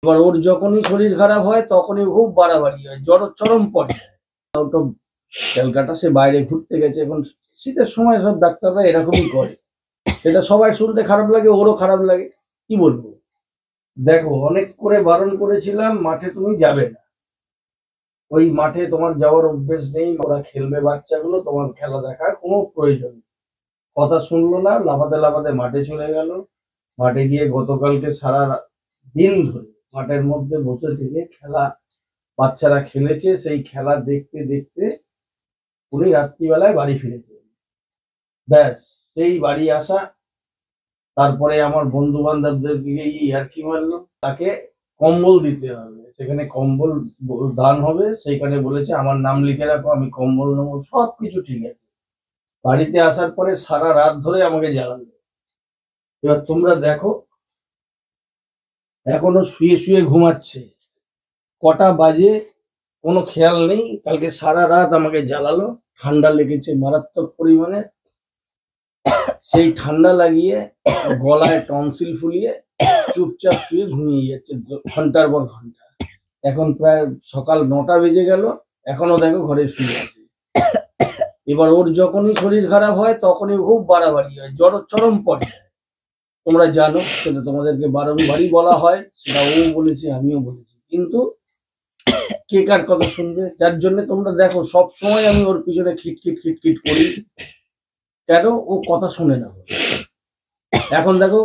এবার ওর যখনই শরীর খারাপ হয় তখনই খুব বাড়াবাড়ি হয়, চরম পর্যায়ে। আউট অফ ক্যালকাটা সে বাইরে ঘুরতে গেছে। এখন শীতের সময় সব ডাক্তাররা এরকমই করে, সেটা সবাই শুনতে খারাপ লাগে, ওরও খারাপ লাগে। কি বলবো, দেখো অনেক করে বারণ করেছিলাম মাঠে তুমি যাবে না, ওই মাঠে তোমার যাওয়ার অভ্যেস নেই, ওরা খেলবে বাচ্চাগুলো, তোমার খেলা দেখার কোনো প্রয়োজন নেই। কথা শুনলো না, লাফাতে লাফাতে মাঠে চলে গেল। মাঠে গিয়ে গতকালকে সারা দিন ধরে মাঠের মধ্যে বসে থেকে খেলা, বাচ্চারা খেলেছে, সেই খেলা দেখতে দেখতে উনি রাত্রিবেলায় বাড়ি ফিরেছে। ব্যাস, সেই বাড়ি আসা, তারপরে আমার বন্ধু বান্ধবদেরকে ইয়ার্কি মারলো, তাকে কম্বল দিতে হবে, সেখানে কম্বল দান হবে, সেইখানে বলেছে আমার নাম লিখে রাখো, আমি কম্বল নেবো, সবকিছু ঠিক আছে। বাড়িতে আসার পরে সারা রাত ধরে আমাকে জ্বালালো। এবার তোমরা দেখো, এখনো শুয়ে শুয়ে ঘুমাচ্ছে, কটা বাজে কোনো খেয়াল নেই। কালকে সারা রাত আমাকে জ্বালালো, ঠান্ডা লেগেছে মারাত্মক পরিমাণে, সেই ঠান্ডা লাগিয়ে গলায় টনসিল ফুলিয়ে চুপচাপ শুয়ে ঘুমিয়ে যাচ্ছে ঘন্টার পর ঘন্টা। এখন প্রায় সকাল 9টা বেজে গেল, এখনো দেখো ঘরে শুয়ে আছে। এবার ওর যখনই শরীর খারাপ হয় তখনই খুব বাড়াবাড়ি হয়, চরম পর্যায়ে। তোমরা জানো, সেটা তোমাদেরকে বারংবারই বলা হয়, সেটা ও বলেছে আমিও বলেছি, কিন্তু কে কার কথা শুনবে? যার জন্য তোমরা দেখো সব সময় আমি ওর পিছনে খিটখিট খিটখিট করি, কেন ও কথা শুনে না। এখন দেখো,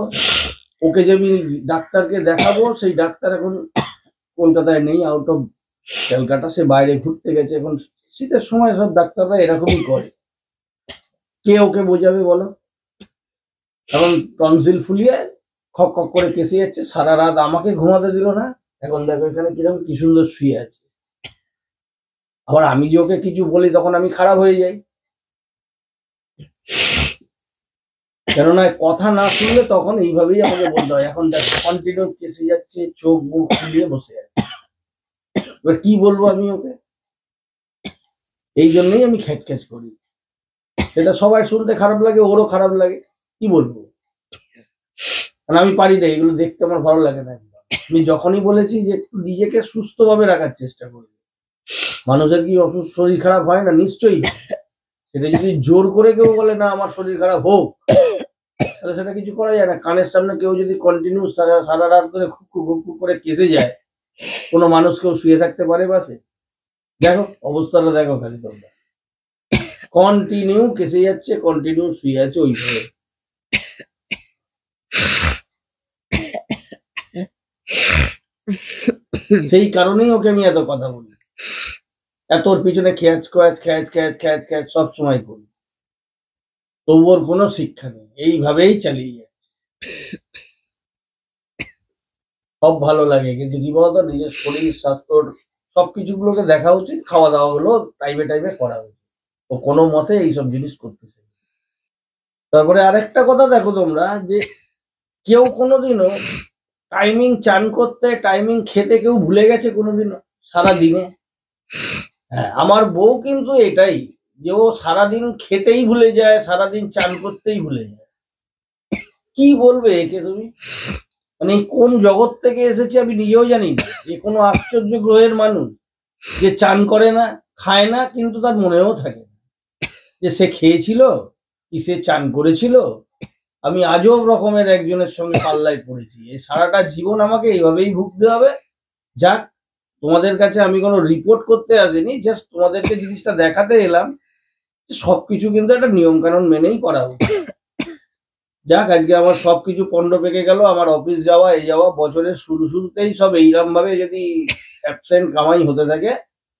ওকে যে আমি ডাক্তারকে দেখাবো, সেই ডাক্তার এখন কলকাতায় নেই, আউট অফ ক্যালকাটা, সে বাইরে ঘুরতে গেছে। এখন শীতের সময় সব ডাক্তাররা এরকমই করে, কে ওকে বোঝাবে বলো? এখন টনসিল ফুলিয়ে খক খক করে কেসে যাচ্ছে, সারা রাত আমাকে ঘুমাতে দিল না। এখন দেখো এখানে কিরকম কি সুন্দর শুয়ে আছে। আবার আমি যে ওকে কিছু বলি তখন আমি খারাপ হয়ে যাই, কেননা কথা না শুনলে তখন এইভাবেই আমাকে বলতে হয়। এখন দেখো কন্টিনিউ কেসে যাচ্ছে, চোখ মুখ ফুলিয়ে বসে আছে। এবার কি বলবো আমি ওকে? এই জন্যই আমি খ্যাচ করি, সেটা সবাই শুনতে খারাপ লাগে, ওরও খারাপ লাগে। কি বলবো, কারণ আমি পারি না, এগুলো দেখতে আমার ভালো লাগে না। আমি যখনই বলেছি যে একটু নিজেকে সুস্থভাবে রাখার চেষ্টা করবে, মানুষের কি অসুস্থ শরীর খারাপ হয় না? নিশ্চয়ই। সেটা যদি জোর করে কেউ বলে না আমার শরীর খারাপ হোক, তাহলে সেটা কিছু করা যায় না। কানের সামনে কেউ যদি কন্টিনিউ সারা রাত ধরে খুব করে কেসে যায়, কোনো মানুষ কেউ শুয়ে থাকতে পারে বাসে? দেখো অবস্থাটা দেখো খালি তোমরা, কন্টিনিউ কেসে যাচ্ছে, কন্টিনিউ শুয়ে আছে ওইভাবে। সেই কারণেই ওকে আমি এত কথা বলি, এত ওর পিছনে খ্যাচ খ্যাচ সব সময় করি, তবু ওর কোনো শিক্ষা নেই, এইভাবেই চালিয়ে যাচ্ছে। সব ভালো লাগে, কিন্তু কি বলতো, নিজের শরীর স্বাস্থ্য সবকিছুগুলোকে দেখা উচিত, খাওয়া দাওয়া গুলো টাইমে টাইমে করা উচিত। ও কোনো মতে এইসব জিনিস করতেছে। তারপরে আরেকটা কথা দেখো তোমরা, যে কেউ কোনোদিনও টাইমিং চান করতে, টাইমিং খেতে কেউ ভুলে গেছে কোনোদিনও সারা দিনে? হ্যাঁ, আমার বউ কিন্তু এটাই, যে ও সারাদিন খেতেই ভুলে যায়, সারাদিন চান করতেই ভুলে যায়। কি বলবে একে তুমি? মানে কোন জগৎ থেকে এসেছে আমি নিজেও জানি না। এ কোনো আশ্চর্য গ্রহের মানুষ, যে চান করে না, খায় না, কিন্তু তার মনেও থাকে না যে সে খেয়েছিল কি সে চান করেছিল। আমি আজব রকমের একজনের সঙ্গে পাল্লায় পড়েছি, এই সারাটা জীবন আমাকে এইভাবেই ভুগতে হবে। যাক, তোমাদের কাছে আমি কোনো রিপোর্ট করতে আসিনি, জাস্ট তোমাদেরকে জিনিসটা দেখাতে এলাম, সবকিছু কিন্তু একটা নিয়ম কানুন মেনেই করা উচিত। যাক, আজকে আমার সবকিছু পণ্ড পেকে গেল, আমার অফিস যাওয়া এই যাওয়া, বছরের শুরুতেই সব এইরকম ভাবে যদি অ্যাবসেন্ট কামাই হতে থাকে,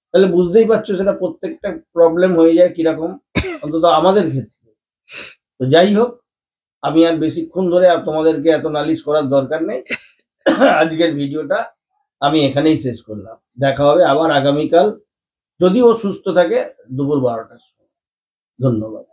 তাহলে বুঝতেই পারছো সেটা প্রত্যেকটা প্রবলেম হয়ে যায় কিরকম, অন্তত আমাদের ক্ষেত্রে। তো যাই হোক, আমি আর বেশিক্ষণ ধরে তোমাদেরকে এত নালিশ করার দরকার নেই। আজকের ভিডিওটা আমি এখানেই শেষ করলাম। দেখা হবে আবার আগামীকাল, যদি ও সুস্থ থাকে, দুপুর 12টার সময়। ধন্যবাদ।